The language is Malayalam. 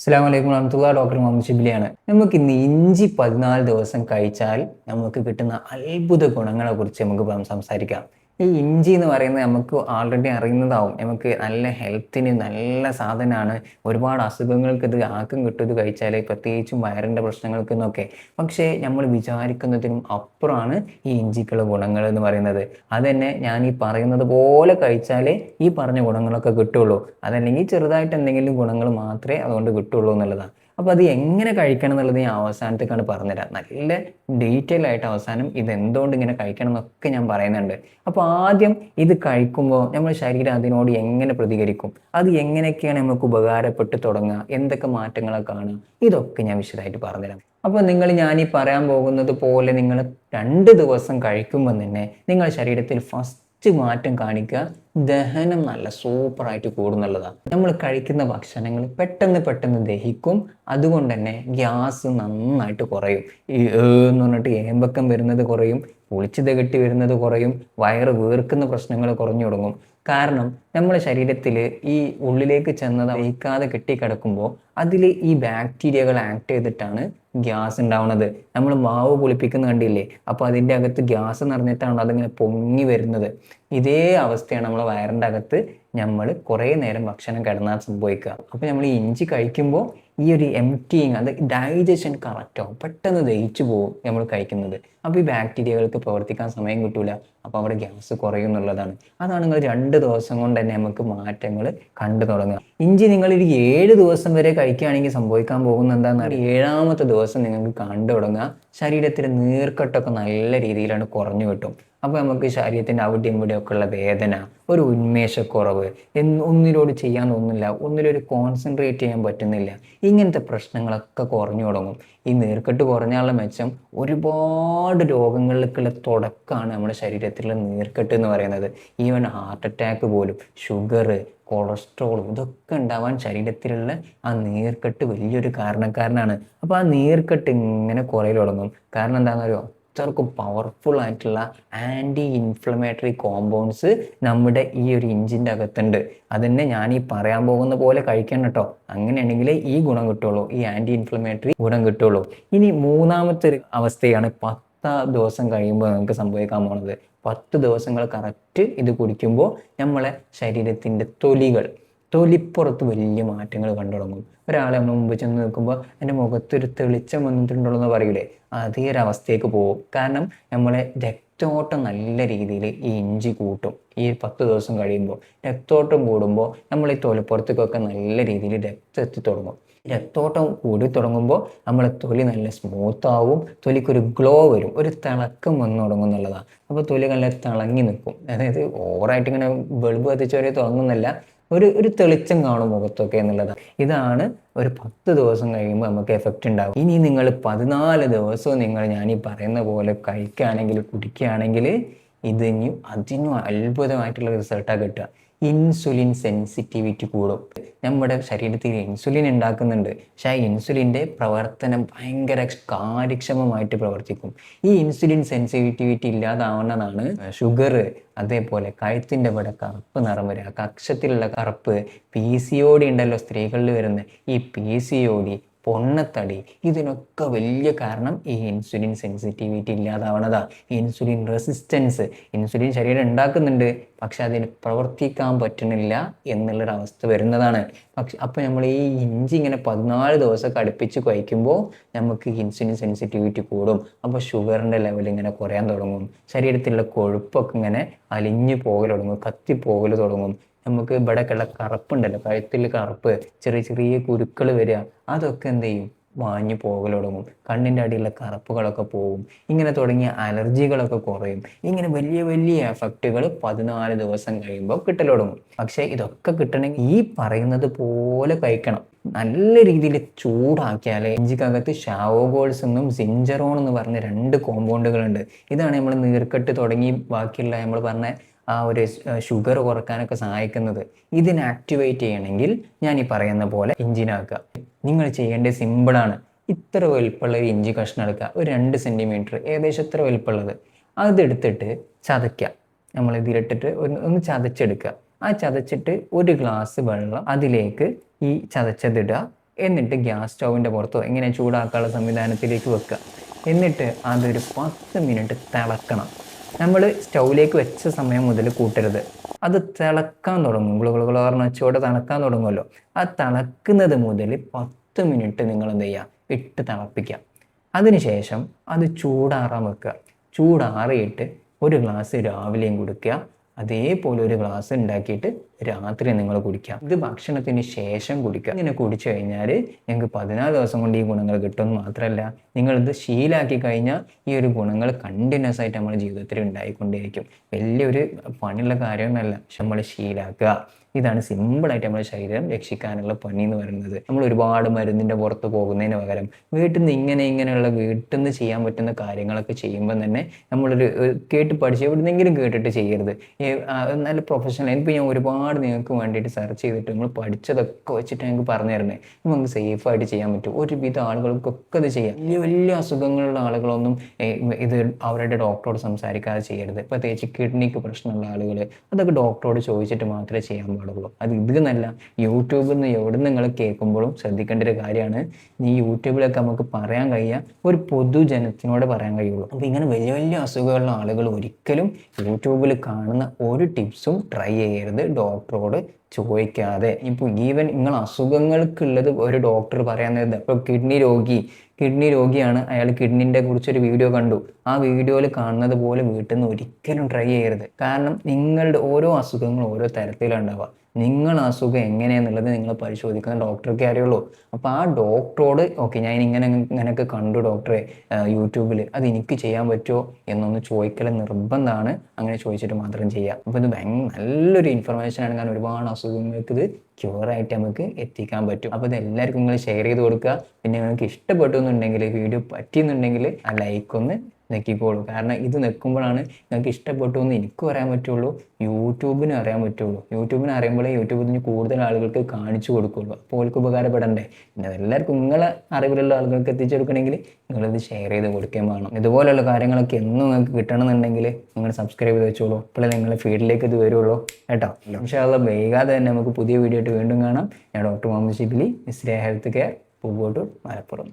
അസ്സലാമു അലൈക്കും വറഹ്മത്തുള്ളാഹി. ഡോക്ടർ മുഹമ്മദ് ഷിബിലിയാണ്. നമുക്ക് ഇന്ന് ഇഞ്ചി 14 ദിവസം കഴിച്ചാൽ നമുക്ക് കിട്ടുന്ന അത്ഭുത ഗുണങ്ങളെ കുറിച്ച് നമുക്ക് സംസാരിക്കാം. ഈ ഇഞ്ചി എന്ന് പറയുന്നത് നമുക്ക് ആൾറെഡി അറിയുന്നതാവും. നമുക്ക് നല്ല ഹെൽത്തിന് നല്ല സാധനമാണ്. ഒരുപാട് അസുഖങ്ങൾക്ക് ഇത് ആക്കം കിട്ടും ഇത് കഴിച്ചാൽ, പ്രത്യേകിച്ചും വയറിൻ്റെ പ്രശ്നങ്ങൾക്കെന്നൊക്കെ. പക്ഷേ നമ്മൾ വിചാരിക്കുന്നതിനും അപ്പുറമാണ് ഈ ഇഞ്ചിക്കുള്ള ഗുണങ്ങൾ എന്ന് പറയുന്നത്. അതുതന്നെ ഞാൻ ഈ പറയുന്നത് പോലെ കഴിച്ചാലേ ഈ പറഞ്ഞ ഗുണങ്ങളൊക്കെ കിട്ടുള്ളൂ. അതല്ലെങ്കിൽ ചെറുതായിട്ട് എന്തെങ്കിലും ഗുണങ്ങൾ മാത്രമേ അതുകൊണ്ട് കിട്ടുള്ളൂ എന്നുള്ളതാണ്. അപ്പോൾ അത് എങ്ങനെ കഴിക്കണം എന്നുള്ളത് ഞാൻ അവസാനത്തേക്കാണ് പറഞ്ഞുതരാം. നല്ല ഡീറ്റെയിൽ ആയിട്ട് അവസാനം ഇത് എന്തുകൊണ്ട് ഇങ്ങനെ കഴിക്കണം എന്നൊക്കെ ഞാൻ പറയുന്നുണ്ട്. അപ്പോൾ ആദ്യം ഇത് കഴിക്കുമ്പോൾ നമ്മുടെ ശരീരം അതിനോട് എങ്ങനെ പ്രതികരിക്കും, അത് എങ്ങനെയൊക്കെയാണ് നമുക്ക് ഉപകാരപ്പെട്ട് തുടങ്ങുക, എന്തൊക്കെ മാറ്റങ്ങളൊക്കെ കാണുക, ഇതൊക്കെ ഞാൻ വിശദമായിട്ട് പറഞ്ഞുതരാം. അപ്പോൾ ഞാനീ പറയാൻ പോകുന്നത് പോലെ നിങ്ങൾ 2 ദിവസം കഴിക്കുമ്പോൾ തന്നെ നിങ്ങളുടെ ശരീരത്തിൽ ഫസ്റ്റ് മാറ്റം കാണിക്കുക, ദഹനം നല്ല സൂപ്പറായിട്ട് കൂടുന്നുള്ളതാണ്. നമ്മൾ കഴിക്കുന്ന ഭക്ഷണങ്ങൾ പെട്ടെന്ന് ദഹിക്കും. അതുകൊണ്ട് തന്നെ ഗ്യാസ് നന്നായിട്ട് കുറയും. ഈ എന്ന് പറഞ്ഞിട്ട് ഏമ്പക്കം വരുന്നത് കുറയും, പൊളിച്ച് തികട്ടി വരുന്നത് കുറയും, വയറ് വീർക്കുന്ന പ്രശ്നങ്ങൾ കുറഞ്ഞു തുടങ്ങും. കാരണം നമ്മുടെ ശരീരത്തിൽ ഈ ഉള്ളിലേക്ക് ചെന്നത് ദഹിക്കാതെ കെട്ടിക്കിടക്കുമ്പോൾ അതിൽ ഈ ബാക്ടീരിയകൾ ആക്ട് ചെയ്തിട്ടാണ് ഗ്യാസ് ഉണ്ടാവുന്നത്. നമ്മൾ മാവ് പുളിപ്പിക്കുന്ന കണ്ടില്ലേ, അപ്പോൾ അതിൻ്റെ അകത്ത് ഗ്യാസ് നിറഞ്ഞിട്ടാണ് അതിങ്ങനെ പൊങ്ങി വരുന്നത്. ഇതേ അവസ്ഥയാണ് നമ്മളെ വയറിൻ്റെ അകത്ത് നമ്മൾ കുറേ നേരം ഭക്ഷണം കിടന്നാൽ സംഭവിക്കുക. അപ്പോൾ നമ്മൾ ഈ ഇഞ്ചി കഴിക്കുമ്പോൾ ഈ ഒരു എംറ്റിങ്, അത് ഡൈജഷൻ കറക്റ്റാവും, പെട്ടെന്ന് ദഹിച്ചു പോകും നമ്മൾ കഴിക്കുന്നത്. അപ്പോൾ ഈ ബാക്ടീരിയകൾക്ക് പ്രവർത്തിക്കാൻ സമയം കിട്ടൂല, അപ്പോൾ അവിടെ ഗ്യാസ് കുറയും എന്നുള്ളതാണ്. അതാണ് നിങ്ങൾ 2 ദിവസം കൊണ്ട് തന്നെ നമുക്ക് മാറ്റങ്ങൾ കണ്ടു തുടങ്ങുക. ഇഞ്ചി നിങ്ങളൊരു 7 ദിവസം വരെ കഴിക്കുകയാണെങ്കിൽ സംഭവിക്കാൻ പോകുന്ന എന്താണെന്ന് 7ാമത്തെ ദിവസം നിങ്ങൾക്ക് കണ്ടു തുടങ്ങുക, ശരീരത്തിലെ നീർക്കെട്ടൊക്കെ നല്ല രീതിയിലാണ് കുറഞ്ഞു കിട്ടും. അപ്പോൾ നമുക്ക് ശരീരത്തിൻ്റെ അവിടെയും ഇവിടെയൊക്കെ ഉള്ള വേദന, ഒരു ഉന്മേഷക്കുറവ്, ഒന്നിനോട് ചെയ്യാൻ തോന്നുന്നില്ല, ഒന്നിലൊരു കോൺസെൻട്രേറ്റ് ചെയ്യാൻ പറ്റുന്നില്ല, ഇങ്ങനത്തെ പ്രശ്നങ്ങളൊക്കെ കുറഞ്ഞു തുടങ്ങും. ഈ നീർക്കെട്ട് കുറഞ്ഞാലുള്ള മെച്ചം ഒരുപാട് രോഗങ്ങളിലേക്കുള്ള തുടക്കമാണ് നമ്മുടെ ശരീരത്തിലുള്ള നീർക്കെട്ട് എന്ന് പറയുന്നത്. ഈവൻ ഹാർട്ട് അറ്റാക്ക് പോലും, ഷുഗർ, കൊളസ്ട്രോൾ, ഇതൊക്കെ ഉണ്ടാവാൻ ശരീരത്തിലുള്ള ആ നീർക്കെട്ട് വലിയൊരു കാരണക്കാരനാണ്. അപ്പോൾ ആ നീർക്കെട്ട് ഇങ്ങനെ കുറയിൽ തുടങ്ങും. കാരണം എന്താണെന്ന് അറിയോ, അത്രക്കും പവർഫുൾ ആയിട്ടുള്ള ആൻറ്റി ഇൻഫ്ലമേറ്ററി കോമ്പൗണ്ട്സ് നമ്മുടെ ഈ ഒരു ഇഞ്ചിൻ്റെ അകത്തുണ്ട്. അതന്നെ ഞാൻ ഈ പറയാൻ പോകുന്ന പോലെ കഴിക്കണം കേട്ടോ. അങ്ങനെയാണെങ്കിലേ ഈ ഗുണം കിട്ടുള്ളൂ, ഈ ആൻറ്റി ഇൻഫ്ലമേറ്ററി ഗുണം കിട്ടുള്ളൂ. ഇനി 3ാമത്തെ ഒരു അവസ്ഥയാണ് 10 ദിവസം കഴിയുമ്പോൾ നമുക്ക് സംഭവിക്കാൻ പോകുന്നത്. 10 ദിവസങ്ങൾ കറക്റ്റ് ഇത് കുടിക്കുമ്പോൾ നമ്മളെ ശരീരത്തിൻ്റെ തൊലിപ്പുറത്ത് വലിയ മാറ്റങ്ങൾ കണ്ടു തുടങ്ങും. ഒരാളെ നമ്മൾ മുമ്പ് ചെന്ന് നിൽക്കുമ്പോൾ എൻ്റെ മുഖത്തൊരു തെളിച്ചം വന്നിട്ടുണ്ടല്ലോ എന്ന് പറയൂലേ, അതേ ഒരു അവസ്ഥയ്ക്ക് പോകും. കാരണം നമ്മളെ രക്തോട്ടം നല്ല രീതിയിൽ ഈ ഇഞ്ചി കൂട്ടും. ഈ 10 ദിവസം കഴിയുമ്പോൾ രക്തോട്ടം കൂടുമ്പോൾ നമ്മൾ ഈ തൊലിപ്പുറത്തേക്കൊക്കെ നല്ല രീതിയിൽ രക്തം എത്തി തുടങ്ങും. രക്തോട്ടം കൂടി തുടങ്ങുമ്പോൾ നമ്മളെ തൊലി നല്ല സ്മൂത്ത് ആവും, തൊലിക്കൊരു ഗ്ലോ വരും, ഒരു തിളക്കം വന്നു തുടങ്ങും എന്നുള്ളതാണ്. അപ്പോൾ തൊലി നല്ല തിളങ്ങി നിൽക്കും. അതായത് ഓവറായിട്ട് ഇങ്ങനെ ബൾബ് കത്തിച്ച് വരെ തുടങ്ങുന്നില്ല, ഒരു തെളിച്ചം കാണും മുഖത്തൊക്കെ എന്നുള്ളതാണ്. ഇതാണ് ഒരു 10 ദിവസം കഴിയുമ്പോൾ നമുക്ക് എഫക്റ്റ് ഉണ്ടാവും. ഇനി നിങ്ങൾ 14 ദിവസവും ഞാൻ ഈ പറയുന്ന പോലെ കഴിക്കുകയാണെങ്കിൽ, കുടിക്കുകയാണെങ്കിൽ അതിനും അത്ഭുതമായിട്ടുള്ള റിസൾട്ടാണ് കിട്ടുക. ഇൻസുലിൻ സെൻസിറ്റിവിറ്റി കൂടും. നമ്മുടെ ശരീരത്തിൽ ഇൻസുലിൻ ഉണ്ടാക്കുന്നുണ്ട്, പക്ഷെ ആ ഇൻസുലിൻ്റെ പ്രവർത്തനം ഭയങ്കര കാര്യക്ഷമമായിട്ട് പ്രവർത്തിക്കും. ഈ ഇൻസുലിൻ സെൻസിറ്റിവിറ്റി ഇല്ലാതാവുന്നതാണ് ഷുഗർ, അതേപോലെ കഴുത്തിൻ്റെ ഇവിടെ കറുപ്പ് നിറം വരിക, കക്ഷത്തിലുള്ള കറുപ്പ്, PCOD ഉണ്ടല്ലോ സ്ത്രീകളിൽ വരുന്ന ഈ PCOD, പൊണ്ണത്തടി, ഇതിനൊക്കെ വലിയ കാരണം ഈ ഇൻസുലിൻ സെൻസിറ്റിവിറ്റി ഇല്ലാതാവണതാണ്. ഇൻസുലിൻ റെസിസ്റ്റൻസ്, ഇൻസുലിൻ ശരീരം ഉണ്ടാക്കുന്നുണ്ട് പക്ഷെ അതിന് പ്രവർത്തിക്കാൻ പറ്റുന്നില്ല എന്നുള്ളൊരവസ്ഥ വരുന്നതാണ്. അപ്പോൾ നമ്മൾ ഈ ഇഞ്ചി ഇങ്ങനെ 14 ദിവസമൊക്കെ അടുപ്പിച്ച് കഴിക്കുമ്പോൾ നമുക്ക് ഇൻസുലിൻ സെൻസിറ്റിവിറ്റി കൂടും. അപ്പോൾ ഷുഗറിൻ്റെ ലെവൽ ഇങ്ങനെ കുറയാൻ തുടങ്ങും, ശരീരത്തിലുള്ള കൊഴുപ്പൊക്കെ ഇങ്ങനെ അലിഞ്ഞു പോകൽ തുടങ്ങും, കത്തിപ്പോകൽ തുടങ്ങും. നമുക്ക് ഇവിടെയൊക്കെയുള്ള കറുപ്പുണ്ടല്ലോ, കഴുത്തിൽ കറുപ്പ്, ചെറിയ കുരുക്കൾ വരിക, അതൊക്കെ എന്ത് ചെയ്യും, മാഞ്ഞു പോകൽ തുടങ്ങും. കണ്ണിൻ്റെ അടിയിലുള്ള കറുപ്പുകളൊക്കെ പോകും. ഇങ്ങനെ തുടങ്ങിയ അലർജികളൊക്കെ കുറയും. ഇങ്ങനെ വലിയ എഫക്റ്റുകൾ 14 ദിവസം കഴിയുമ്പോൾ കിട്ടൽ തുടങ്ങും. പക്ഷേ ഇതൊക്കെ കിട്ടണമെങ്കിൽ ഈ പറയുന്നത് പോലെ കഴിക്കണം. നല്ല രീതിയിൽ ചൂടാക്കിയാൽ ഇഞ്ചിക്കകത്ത് ഷാവോഗോൾസ് എന്നും സിഞ്ചറോൺ എന്ന് പറഞ്ഞ 2 കോമ്പൗണ്ടുകളുണ്ട്. ഇതാണ് നമ്മൾ നീർക്കെട്ട് തുടങ്ങി ബാക്കിയുള്ള നമ്മൾ പറഞ്ഞ ആ ഒരു ഷുഗർ കുറക്കാനൊക്കെ സഹായിക്കുന്നത്. ഇതിനെ ആക്ടിവേറ്റ് ചെയ്യണമെങ്കിൽ ഞാൻ ഈ പറയുന്ന പോലെ ഇഞ്ചിനാക്കുക. നിങ്ങൾ ചെയ്യേണ്ടത് സിമ്പിളാണ്. ഇത്ര വലുപ്പമുള്ള ഒരു ഇഞ്ചി കഷ്ണം എടുക്കുക, ഒരു 2 സെൻറ്റിമീറ്റർ, ഏകദേശം ഇത്ര വലുപ്പമുള്ളത്. അതെടുത്തിട്ട് ചതയ്ക്കുക. നമ്മൾ ഇതിലിട്ടിട്ട് ഒന്ന് ചതച്ചെടുക്കുക. ആ ചതച്ചിട്ട് 1 ഗ്ലാസ് വെള്ളം അതിലേക്ക് ഈ ചതച്ചതിടുക. എന്നിട്ട് ഗ്യാസ് സ്റ്റൗവിൻ്റെ പുറത്തോ ഇങ്ങനെ ചൂടാക്കാനുള്ള സംവിധാനത്തിലേക്ക് വെക്കുക. എന്നിട്ട് അതൊരു 10 മിനിറ്റ് തിളക്കണം. നമ്മൾ സ്റ്റൗവിലേക്ക് വെച്ച സമയം മുതൽ കൂട്ടരുത്. അത് തിളക്കാൻ തുടങ്ങും, ഗുളുകുളു പറഞ്ഞ ചൂട് തിളക്കാൻ തുടങ്ങുമല്ലോ. ആ തിളക്കുന്നത് മുതൽ 10 മിനിറ്റ് നിങ്ങൾ എന്ത് ചെയ്യുക, ഇട്ട് തിളപ്പിക്കുക. അതിനുശേഷം അത് ചൂടാറാൻ വെക്കുക. ചൂടാറിയിട്ട് ഒരു ഗ്ലാസ് രാവിലെയും കുടിക്കുക, അതേപോലെ ഒരു ഗ്ലാസ് ഉണ്ടാക്കിയിട്ട് രാത്രി നിങ്ങൾ കുടിക്കുക. ഇത് ഭക്ഷണത്തിന് ശേഷം കുടിക്കുക. ഇങ്ങനെ കുടിച്ചു കഴിഞ്ഞാൽ നിങ്ങൾക്ക് 14 ദിവസം കൊണ്ട് ഈ ഗുണങ്ങൾ കിട്ടുമെന്ന് മാത്രമല്ല, നിങ്ങളിത് ശീലാക്കി കഴിഞ്ഞാൽ ഈ ഒരു ഗുണങ്ങൾ കണ്ടിന്യൂസ് ആയിട്ട് നമ്മുടെ ജീവിതത്തിൽ ഉണ്ടായിക്കൊണ്ടേയിരിക്കും. വലിയൊരു പണിയുള്ള കാര്യമൊന്നുമല്ല, നമ്മൾ ശീലാക്കുക. ഇതാണ് സിമ്പിളായിട്ട് നമ്മുടെ ശരീരം രക്ഷിക്കാനുള്ള പണി എന്ന് പറയുന്നത്. നമ്മൾ ഒരുപാട് മരുന്നിൻ്റെ പുറത്ത് പോകുന്നതിന് പകരം വീട്ടിൽ നിന്ന് ഇങ്ങനെയുള്ള വീട്ടിൽ നിന്ന് ചെയ്യാൻ പറ്റുന്ന കാര്യങ്ങളൊക്കെ ചെയ്യുമ്പോൾ തന്നെ നമ്മളൊരു കേട്ട് പഠിച്ച് എവിടുന്നെങ്കിലും കേട്ടിട്ട് ചെയ്യരുത്. നല്ല പ്രൊഫഷണൽ ഇപ്പോൾ ഞാൻ ഒരുപാട് നിങ്ങൾക്ക് വേണ്ടിയിട്ട് സെർച്ച് ചെയ്തിട്ട് നമ്മൾ പഠിച്ചതൊക്കെ വെച്ചിട്ട് ഞങ്ങൾക്ക് പറഞ്ഞു തരണേ. നമുക്ക് സേഫായിട്ട് ചെയ്യാൻ പറ്റും. ഒരുവിധ ആളുകൾക്കൊക്കെ ഇത് ചെയ്യാം. വലിയ വലിയ അസുഖങ്ങളുള്ള ആളുകളൊന്നും ഇത് അവരുടെ ഡോക്ടറോട് സംസാരിക്കാതെ ചെയ്യരുത്. പ്രത്യേകിച്ച് കിഡ്നിക്ക് പ്രശ്നമുള്ള ആളുകൾ അതൊക്കെ ഡോക്ടറോട് ചോദിച്ചിട്ട് മാത്രമേ ചെയ്യാൻ പാടുള്ളൂ. അത് ഇതെന്നല്ല, യൂട്യൂബിൽ നിന്ന് എവിടെ നിങ്ങൾ കേൾക്കുമ്പോഴും ശ്രദ്ധിക്കേണ്ട ഒരു കാര്യമാണ്. ഈ യൂട്യൂബിലൊക്കെ നമുക്ക് പറയാൻ കഴിയുക ഒരു പൊതുജനത്തിനോട് പറയാൻ കഴിയുള്ളൂ. അപ്പോൾ ഇങ്ങനെ വലിയ വലിയ അസുഖമുള്ള ആളുകൾ ഒരിക്കലും യൂട്യൂബിൽ കാണുന്ന ഒരു ടിപ്സും ട്രൈ ചെയ്യരുത് ഡോക്ടറോട് ചോദിക്കാതെ. ഇപ്പോൾ ഈവൻ നിങ്ങൾ അസുഖങ്ങൾക്കുള്ളത് ഒരു ഡോക്ടർ പറയാൻ നേരത്തെ, ഇപ്പോൾ കിഡ്നി രോഗിയാണ്, അയാൾ കിഡ്നിൻ്റെ കുറിച്ചൊരു വീഡിയോ കണ്ടു, ആ വീഡിയോയിൽ കാണുന്നത് പോലെ വീട്ടിൽ നിന്ന് ഒരിക്കലും ട്രൈ ചെയ്യരുത്. കാരണം നിങ്ങളുടെ ഓരോ അസുഖങ്ങളും ഓരോ തരത്തിലുണ്ടാവുക. നിങ്ങൾ അസുഖം എങ്ങനെയാണെന്നുള്ളത് നിങ്ങൾ പരിശോധിക്കുന്ന ഡോക്ടർക്കേ അറിയുള്ളൂ. അപ്പോൾ ആ ഡോക്ടറോട് ഓക്കെ ഞാൻ ഇങ്ങനെയൊക്കെ കണ്ടു ഡോക്ടറെ യൂട്യൂബിൽ, അത് എനിക്ക് ചെയ്യാൻ പറ്റുമോ എന്നൊന്ന് ചോദിക്കൽ നിർബന്ധമാണ്. അങ്ങനെ ചോദിച്ചിട്ട് മാത്രം ചെയ്യുക. അപ്പോൾ ഇത് നല്ലൊരു ഇൻഫർമേഷനാണ്. കാരണം ഒരുപാട് അസുഖങ്ങൾക്ക് ഇത് ക്യൂറായിട്ട് നമുക്ക് എത്തിക്കാൻ പറ്റും. അപ്പോൾ ഇത് എല്ലാവർക്കും നിങ്ങൾ ഷെയർ ചെയ്ത് കൊടുക്കുക. പിന്നെ നിങ്ങൾക്ക് ഇഷ്ടപ്പെട്ടു എന്നുണ്ടെങ്കിൽ, വീഡിയോ പറ്റിയെന്നുണ്ടെങ്കിൽ ആ ലൈക്കൊന്ന് നെക്കിക്കോളൂ. കാരണം ഇത് നെക്കുമ്പോഴാണ് നിങ്ങൾക്ക് ഇഷ്ടപ്പെട്ടു എന്ന് എനിക്കും അറിയാൻ പറ്റുള്ളൂ, യൂട്യൂബിനും അറിയാൻ പറ്റുള്ളൂ. യൂട്യൂബിന് അറിയുമ്പോഴേ യൂട്യൂബിന് കൂടുതൽ ആളുകൾക്ക് കാണിച്ചു കൊടുക്കുള്ളൂ. അപ്പോൾ അവർക്ക് ഉപകാരപ്പെടണ്ടേ. പിന്നെ എല്ലാവർക്കും നിങ്ങളെ അറിവിലുള്ള ആളുകൾക്ക് എത്തിച്ചു കൊടുക്കണമെങ്കിൽ നിങ്ങളിത് ഷെയർ ചെയ്ത് കൊടുക്കുകയും വേണം. ഇതുപോലെയുള്ള കാര്യങ്ങളൊക്കെ എന്നും നിങ്ങൾക്ക് കിട്ടണമെന്നുണ്ടെങ്കിൽ നിങ്ങൾ സബ്സ്ക്രൈബ് ചെയ്ത് വെച്ചോളൂ. അപ്പോഴേ നിങ്ങളുടെ ഫീഡിലേക്ക് ഇത് വരുള്ളൂ കേട്ടോ. ഇൻഷാ അല്ലാഹ് വൈകാതെ തന്നെ നമുക്ക് പുതിയ വീഡിയോ ആയിട്ട് വീണ്ടും കാണാം. ഞാൻ doctor Muhammad Shibili, Misriya health care, Pookkottur, Malappuram.